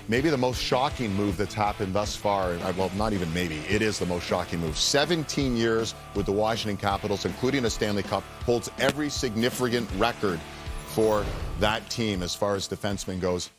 maybe the most shocking move that's happened thus far. Well, not even maybe. It is the most shocking move. 17 years with the Washington Capitals, including a Stanley Cup, holds every significant record for that team as far as defenseman goes.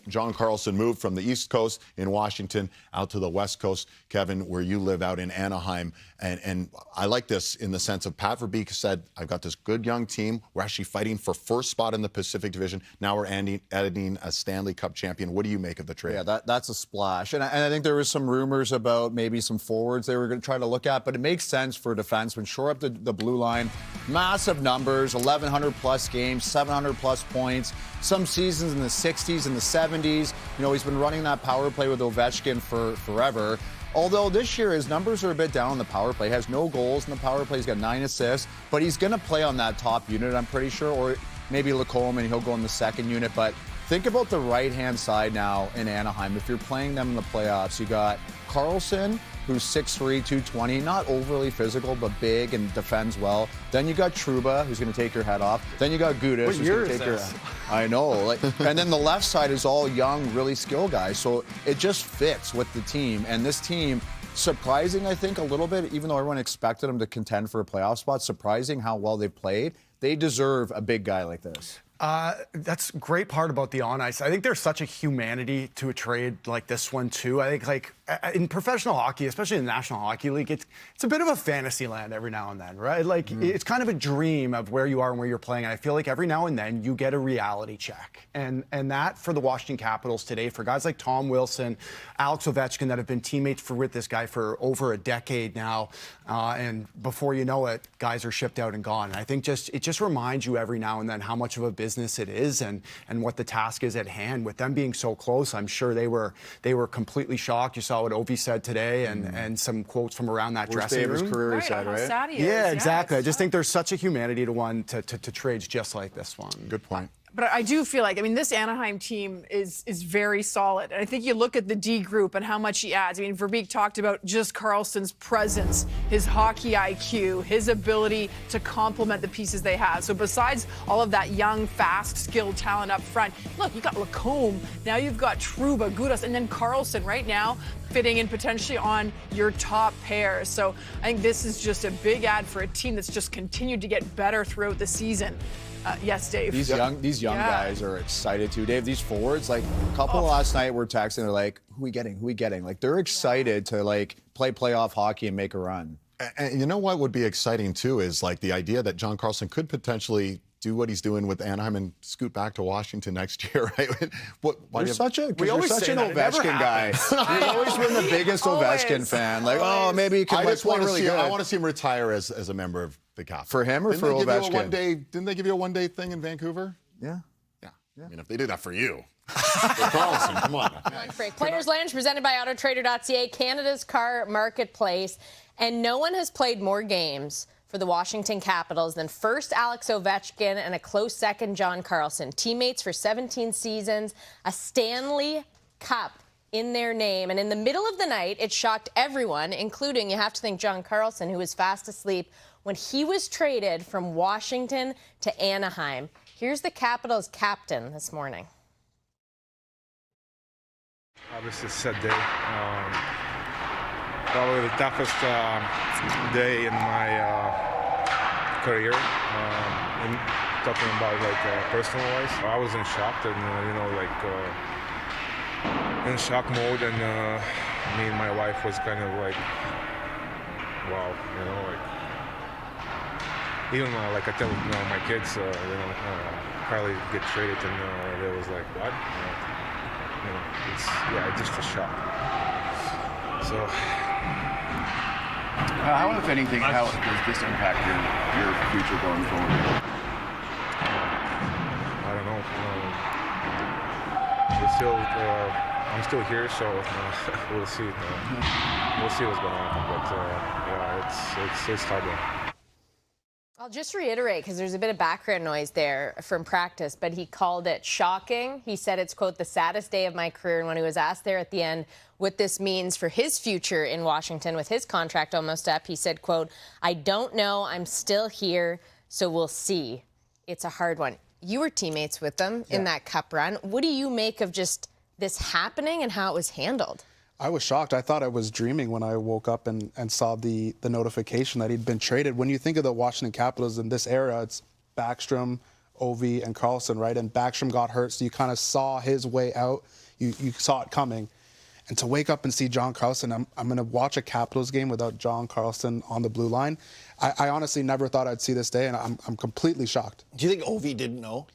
John Carlson moved from the East Coast in Washington out to the West Coast, Kevin, where you live out in Anaheim. And I like this in the sense of Pat Verbeek said, I've got this good young team. We're actually fighting for first spot in the Pacific Division. Now we're adding a Stanley Cup champion. What do you make of the trade? Yeah, that's a splash. And I think there was some rumors about maybe some forwards they were going to try to look at, but it makes sense for a defenseman. Shore up the blue line. Massive numbers, 1,100-plus games, 700-plus points. Some seasons in the 60s and the 70s. You know, he's been running that power play with Ovechkin for forever. Although this year his numbers are a bit down on the power play. He has no goals in the power play. He's got 9 assists. But he's going to play on that top unit, I'm pretty sure. Or maybe Lacombe and he'll go in the second unit. But think about the right-hand side now in Anaheim. If you're playing them in the playoffs, you got Carlson, who's 6'3", 220, not overly physical, but big and defends well. Then you got Trouba, who's going to take your head off. Then you got Gudas, who's going to take your head. I know. And then the left side is all young, really skilled guys. So it just fits with the team. And this team, surprising, I think, a little bit, even though everyone expected them to contend for a playoff spot, surprising how well they've played. They deserve a big guy like this. That's a great part about the on-ice. I think there's such a humanity to a trade like this one, too. I think, like, in professional hockey, especially in the National Hockey League, it's a bit of a fantasy land every now and then, right? Like, it's kind of a dream of where you are and where you're playing. And I feel like every now and then you get a reality check. And that, for the Washington Capitals today, for guys like Tom Wilson, Alex Ovechkin, that have been teammates with this guy for over a decade now, and before you know it, guys are shipped out and gone. And I think it just reminds you every now and then how much of a business it is and what the task is at hand. With them being so close, I'm sure they were completely shocked. You saw what Ovi said today and some quotes from around that dressing room. Career, he said, right? Sad he is. Yeah, exactly. I just think there's such a humanity to trades just like this one. Good point. But I do feel like, I mean, this Anaheim team is very solid. And I think you look at the D group and how much he adds. I mean, Verbeek talked about just Carlson's presence, his hockey IQ, his ability to complement the pieces they have. So besides all of that young, fast, skilled talent up front, look, you got Lacombe, now you've got Trouba, Gudas, and then Carlson right now fitting in potentially on your top pair. So I think this is just a big add for a team that's just continued to get better throughout the season. Yes, Dave. These young guys are excited too. Dave, these forwards, like a couple last night were texting, they're like, who we getting? Like they're excited to like play playoff hockey and make a run. And you know what would be exciting too is like the idea that John Carlson could potentially do what he's doing with Anaheim and scoot back to Washington next year, right? You're such an Ovechkin guy. You've always been the biggest Ovechkin fan. Like, oh, maybe he can play really good. I want to see him retire as a member of the Capitals. For him or for Ovechkin? Didn't they give you a one-day thing in Vancouver? Yeah. I mean, if they did that for you. For Carlson, come on. Players Lounge presented by AutoTrader.ca, Canada's car marketplace. And no one has played more games for the Washington Capitals than first Alex Ovechkin and a close second John Carlson. Teammates for 17 seasons, a Stanley Cup in their name. And in the middle of the night, it shocked everyone, including, you have to think, John Carlson, who was fast asleep when he was traded from Washington to Anaheim. Here's the Capitals captain this morning. Obviously, it's a sad day. Probably the toughest day in my career. And talking about like personal wise, I was in shock and in shock mode, and me and my wife was kind of like, wow, even like I tell my kids, Carly get traded, and they was like, what? It's just a shock. So. How, if anything, how does this impact your future going forward? I don't know. I'm still here, so we'll see. We'll see what's going to happen. But it's hard. I'll just reiterate, because there's a bit of background noise there from practice, but he called it shocking. He said it's, quote, the saddest day of my career. And when he was asked there at the end what this means for his future in Washington with his contract almost up, he said, quote, I don't know. I'm still here, so we'll see. It's a hard one. You were teammates with them in that cup run. What do you make of just this happening and how it was handled. I was shocked. I thought I was dreaming when I woke up and saw the notification that he'd been traded. When you think of the Washington Capitals in this era, it's Backstrom, Ovi, and Carlson, right? And Backstrom got hurt, so you kind of saw his way out. You saw it coming. And to wake up and see John Carlson, I'm going to watch a Capitals game without John Carlson on the blue line. I honestly never thought I'd see this day, and I'm completely shocked. Do you think Ovi didn't know?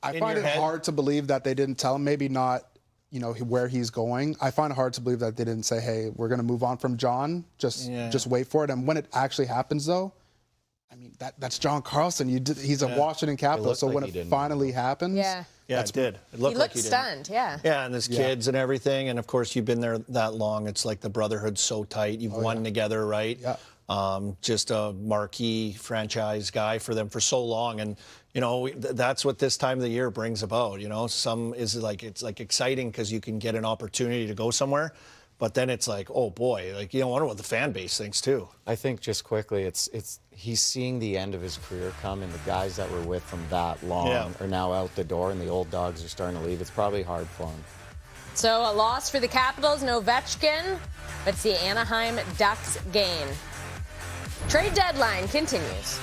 I find it hard to believe that they didn't tell him. Maybe not, where he's going. I find it hard to believe that they didn't say, hey, we're going to move on from John. Just wait for it. And when it actually happens, though, I mean, that's John Carlson. He's a Washington Capital. So when it finally happens. Yeah, it did. It looked he like looked stunned, yeah. Yeah, and his kids and everything. And, of course, you've been there that long. It's like the brotherhood's so tight. You've won together, right? Yeah. Just a marquee franchise guy for them for so long. And, that's what this time of the year brings about. It's like exciting because you can get an opportunity to go somewhere. But then it's like, oh boy, I wonder what the fan base thinks too. I think just quickly, it's he's seeing the end of his career come, and the guys that were with him that long are now out the door, and the old dogs are starting to leave. It's probably hard for him. So a loss for the Capitals, no Ovechkin, but it's the Anaheim Ducks gain. Trade deadline continues.